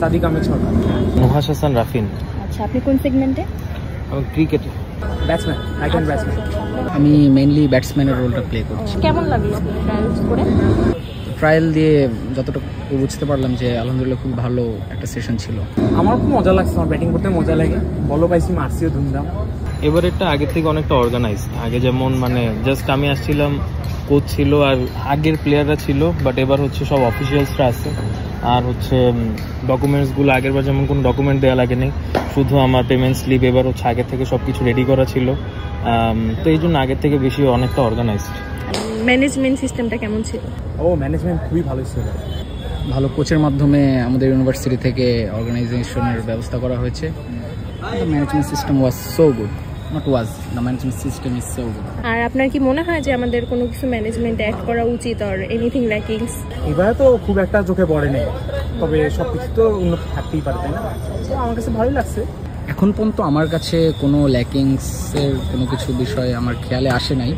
সাদিক আহমেদ সরকার। নুহাস হাসান রাফিন। আচ্ছা, আপনি কোন সেগমেন্টে? আমি ক্রিকেটে ব্যাটসম্যান, রাইট হ্যান্ড ব্যাটসম্যান। আমি মেইনলি ব্যাটসম্যানের রোলটা প্লে করছি। কেমন লাগলো ট্রায়ালস করে? ট্রায়াল দিয়ে যতটুকু বুঝতে পারলাম যে আলহামদুলিল্লাহ খুব ভালো একটা সেশন ছিল। আমার খুব মজা লাগছে, আমার ব্যাটিং করতে মজা লাগে, বলও পাইছি, মারছিও ধুমধাম। এবারেরটা আগের থেকে অনেকটা অর্গানাইজ। আগে যেমন মানে জাস্ট আমি আসছিলাম, কোচ ছিল আর আগের প্লেয়াররা ছিল, বাট এবার হচ্ছে সব অফিসিয়ালসরা আছে। আর হচ্ছে ডকুমেন্টসগুলো আগেরবার যেমন কোনো ডকুমেন্ট দেওয়া লাগেনি, শুধু আমার পেমেন্ট স্লিপ। এবার হচ্ছে আগের থেকে সব কিছু রেডি করা ছিল, তো এই জন্য আগের থেকে বেশি অনেকটা অর্গানাইজড। ম্যানেজমেন্ট সিস্টেমটা কেমন ছিল? ম্যানেজমেন্ট খুবই ভালো ছিল। ভালো কোচের মাধ্যমে আমাদের ইউনিভার্সিটি থেকে অর্গানাইজেশনের ব্যবস্থা করা হয়েছে। The management system was so good, not was, the management system is so good. আর আপনার কি মনে হয় যে আমাদের কোনো কিছু ম্যানেজমেন্ট অ্যাড করা উচিত, আর এনিথিং ল্যাকিংস? এবারে তো খুব একটা চোখে পড়ে নেই, তবে সব কিছু তো উন্নত থাকতেই পারে, তাই না? আমার কাছে ভালোই লাগছে। এখন পর্যন্ত আমার কাছে কোনো ল্যাকিংসের কোনো কিছু বিষয় আমার খেয়ালে আসে নাই।